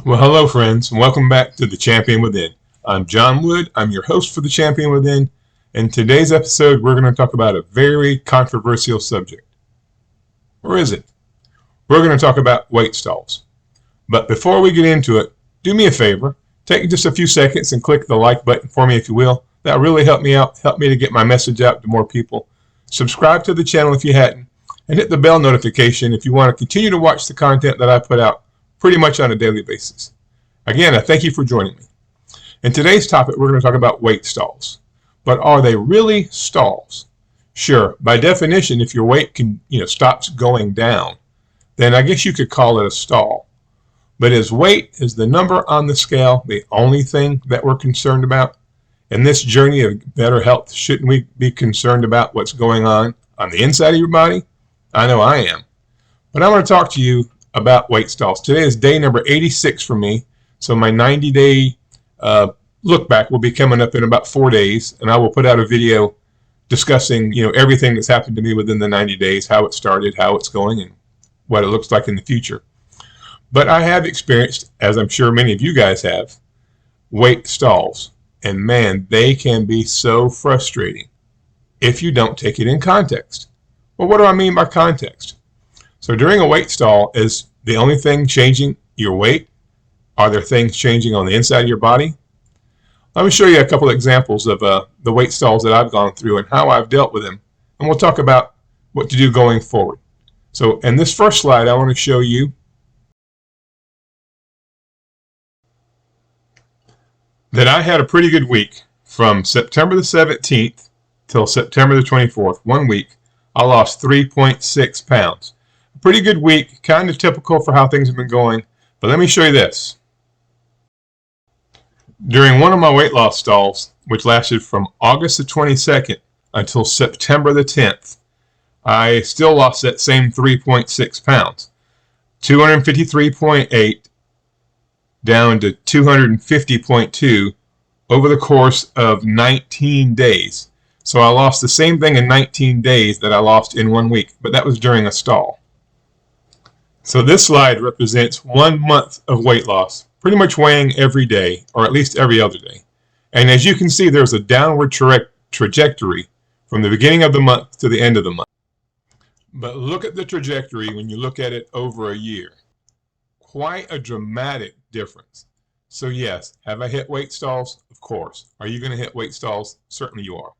Well, hello, friends, and welcome back to The Champion Within. I'm John Wood. I'm your host for The Champion Within. In today's episode, we're going to talk about a very controversial subject. Or is it? We're going to talk about weight stalls. But before we get into it, do me a favor. Take just a few seconds and click the like button for me, if you will. That really help me out, help me to get my message out to more people. Subscribe to the channel if you hadn't, and hit the bell notification if you want to continue to watch the content that I put out pretty much on a daily basis. Again, I thank you for joining me. In today's topic, we're going to talk about weight stalls. But are they really stalls? Sure, by definition, if your weight stops going down, then I guess you could call it a stall. But is the number on the scale the only thing that we're concerned about? In this journey of better health, shouldn't we be concerned about what's going on the inside of your body? I know I am. But I want to talk to you about weight stalls. Today is day number 86 for me. So my 90-day look back will be coming up in about 4 days, and I will put out a video discussing everything that's happened to me within the 90 days, how it started, how it's going, and what it looks like in the future. But I have experienced, as I'm sure many of you guys have, weight stalls, and man, they can be so frustrating if you don't take it in context. Well, what do I mean by context? So during a weight stall, is the only thing changing your weight? Are there things changing on the inside of your body? Let me show you a couple of examples of the weight stalls that I've gone through and how I've dealt with them. And we'll talk about what to do going forward. So in this first slide, I want to show you that I had a pretty good week from September the 17th till September the 24th. 1 week, I lost 3.6 pounds. A pretty good week, kind of typical for how things have been going. But let me show you this. During one of my weight loss stalls, which lasted from August the 22nd until September the 10th, I still lost that same 3.6 pounds. 253.8 down to 250.2 over the course of 19 days. So I lost the same thing in 19 days that I lost in 1 week, but that was during a stall. So this slide represents 1 month of weight loss, pretty much weighing every day, or at least every other day. And as you can see, there's a downward trajectory from the beginning of the month to the end of the month. But look at the trajectory when you look at it over a year. Quite a dramatic difference. So yes, have I hit weight stalls? Of course. Are you going to hit weight stalls? Certainly you are.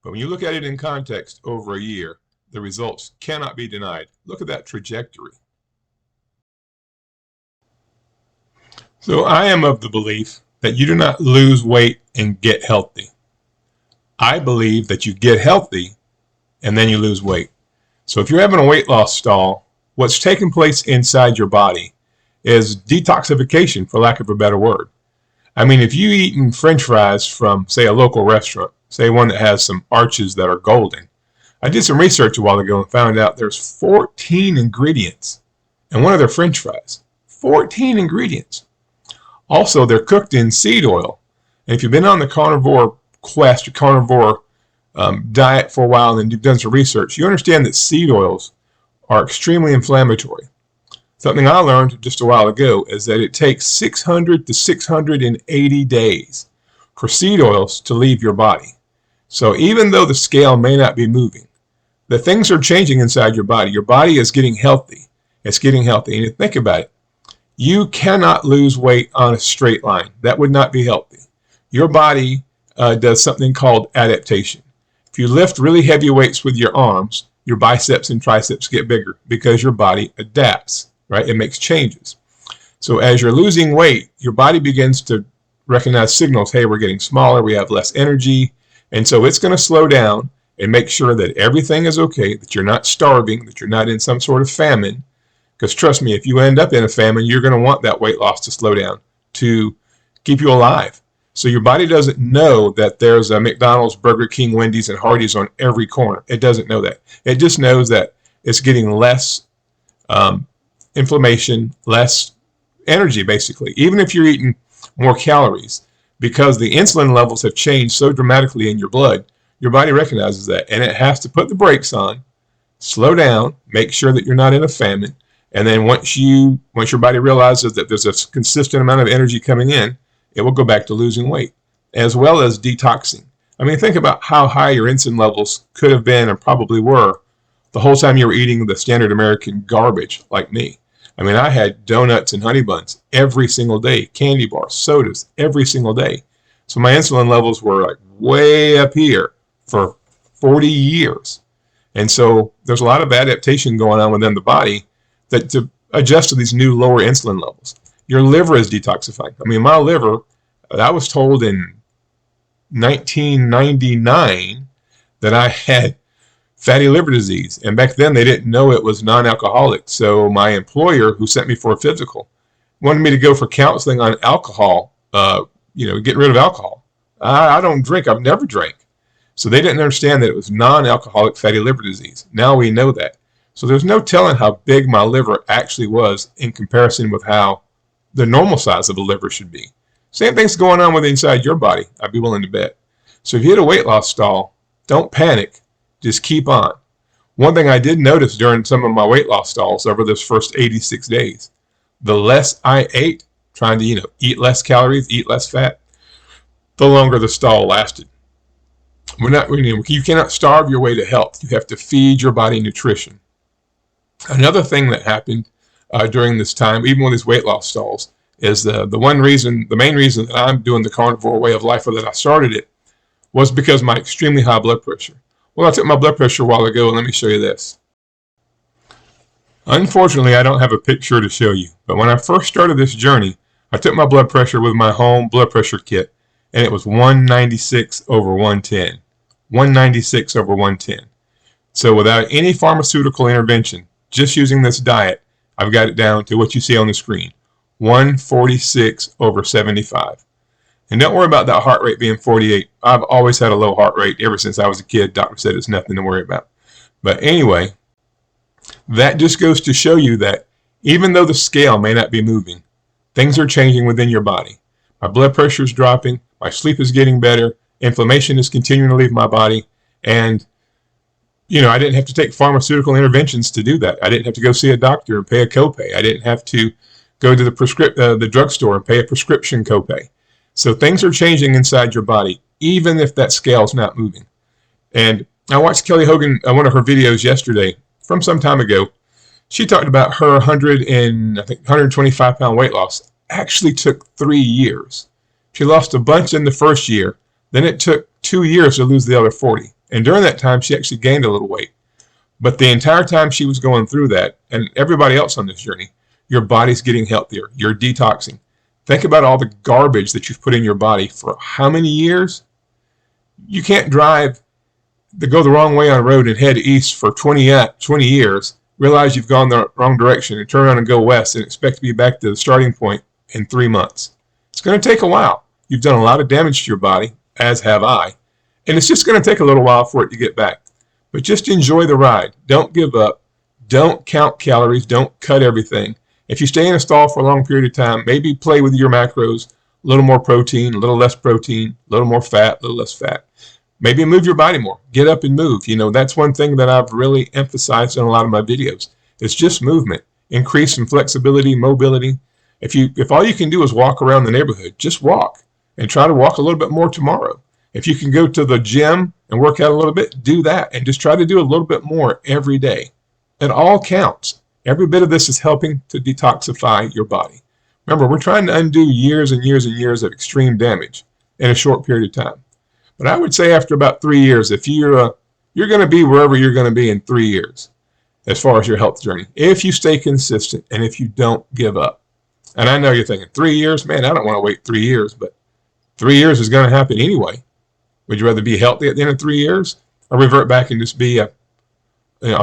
But when you look at it in context over a year, the results cannot be denied. Look at that trajectory. So I am of the belief that you do not lose weight and get healthy. I believe that you get healthy and then you lose weight. So if you're having a weight loss stall, what's taking place inside your body is detoxification, for lack of a better word. I mean, if you eating French fries from, say, a local restaurant, say one that has some arches that are golden. I did some research a while ago and found out there's 14 ingredients in one of their French fries. 14 ingredients. Also, they're cooked in seed oil. And if you've been on the carnivore quest or carnivore diet for a while and you've done some research, you understand that seed oils are extremely inflammatory. Something I learned just a while ago is that it takes 600 to 680 days for seed oils to leave your body. So even though the scale may not be moving, the things are changing inside your body. Your body is getting healthy. It's getting healthy. And think about it. You cannot lose weight on a straight line. That would not be healthy. Your body does something called adaptation. If you lift really heavy weights with your arms, your biceps and triceps get bigger because your body adapts, right? It makes changes. So as you're losing weight, your body begins to recognize signals. Hey, we're getting smaller. We have less energy. And so it's going to slow down and make sure that everything is okay, that you're not starving, that you're not in some sort of famine. Because trust me, if you end up in a famine, you're going to want that weight loss to slow down to keep you alive. So your body doesn't know that there's a McDonald's, Burger King, Wendy's, and Hardee's on every corner. It doesn't know that. It just knows that it's getting less inflammation, less energy, basically. Even if you're eating more calories, because the insulin levels have changed so dramatically in your blood, your body recognizes that, and it has to put the brakes on, slow down, make sure that you're not in a famine, And then once your body realizes that there's a consistent amount of energy coming in, it will go back to losing weight, as well as detoxing. I mean, think about how high your insulin levels could have been and probably were the whole time you were eating the standard American garbage like me. I mean, I had donuts and honey buns every single day, candy bars, sodas every single day. So my insulin levels were like way up here for 40 years. And so there's a lot of adaptation going on within the body that to adjust to these new lower insulin levels. Your liver is detoxifying. I mean, my liver, I was told in 1999 that I had fatty liver disease. And back then they didn't know it was non-alcoholic. So my employer, who sent me for a physical, wanted me to go for counseling on alcohol, getting rid of alcohol. I don't drink. I've never drank. So they didn't understand that it was non-alcoholic fatty liver disease. Now we know that. So there's no telling how big my liver actually was in comparison with how the normal size of a liver should be. Same thing's going on with inside your body, I'd be willing to bet. So if you hit a weight loss stall, don't panic. Just keep on. One thing I did notice during some of my weight loss stalls over those first 86 days, the less I ate, trying to eat less calories, eat less fat, the longer the stall lasted. You cannot starve your way to health. You have to feed your body nutrition. Another thing that happened during this time, even with these weight loss stalls, is the main reason that I'm doing the carnivore way of life, or that I started it, was because of my extremely high blood pressure. Well, I took my blood pressure a while ago, and let me show you this. Unfortunately, I don't have a picture to show you, but when I first started this journey, I took my blood pressure with my home blood pressure kit, and it was 196/110. 196/110. So without any pharmaceutical intervention, just using this diet, I've got it down to what you see on the screen, 146/75. And don't worry about that heart rate being 48. I've always had a low heart rate ever since I was a kid. Doctor said it's nothing to worry about. But anyway, that just goes to show you that even though the scale may not be moving, things are changing within your body. My blood pressure is dropping. My sleep is getting better. Inflammation is continuing to leave my body. And, I didn't have to take pharmaceutical interventions to do that. I didn't have to go see a doctor and pay a copay. I didn't have to go to the drugstore and pay a prescription copay. So things are changing inside your body, even if that scale's not moving. And I watched Kelly Hogan, one of her videos yesterday from some time ago. She talked about her 125-pound weight loss actually took 3 years. She lost a bunch in the first year. Then it took 2 years to lose the other 40. And during that time, she actually gained a little weight. But the entire time she was going through that, and everybody else on this journey, your body's getting healthier. You're detoxing. Think about all the garbage that you've put in your body for how many years? You can't go the wrong way on a road and head east for 20 years, realize you've gone the wrong direction, and turn around and go west and expect to be back to the starting point in 3 months. It's going to take a while. You've done a lot of damage to your body, as have I, and it's just going to take a little while for it to get back. But just enjoy the ride. Don't give up. Don't count calories. Don't cut everything. If you stay in a stall for a long period of time, maybe play with your macros, a little more protein, a little less protein, a little more fat, a little less fat. Maybe move your body more. Get up and move. That's one thing that I've really emphasized in a lot of my videos. It's just movement. Increase some flexibility, mobility. If all you can do is walk around the neighborhood, just walk, and try to walk a little bit more tomorrow. If you can go to the gym and work out a little bit, do that, and just try to do a little bit more every day. It all counts. Every bit of this is helping to detoxify your body. Remember, we're trying to undo years and years and years of extreme damage in a short period of time. But I would say after about 3 years, if you're going to be wherever you're going to be in 3 years, as far as your health journey, if you stay consistent and if you don't give up. And I know you're thinking, 3 years? Man, I don't want to wait 3 years, but 3 years is going to happen anyway. Would you rather be healthy at the end of 3 years or revert back and just be a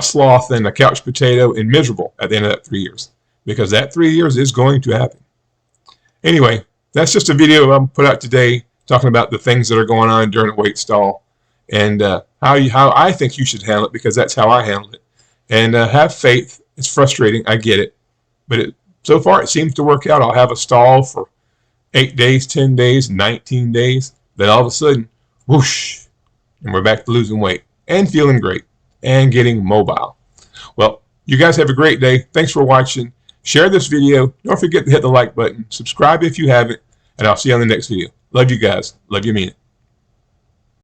sloth and a couch potato and miserable at the end of that 3 years? Because that 3 years is going to happen. Anyway, that's just a video I'm put out today talking about the things that are going on during a weight stall and how I think you should handle it, because that's how I handled it. And have faith. It's frustrating. I get it. But so far it seems to work out. I'll have a stall for 8 days, 10 days, 19 days. Then all of a sudden, whoosh, and we're back to losing weight and feeling great and getting mobile. Well, You guys have a great day. Thanks for watching. Share this video. Don't forget to hit the like button. Subscribe if you haven't. And I'll see you on the next video. Love you guys. Love you, mean it.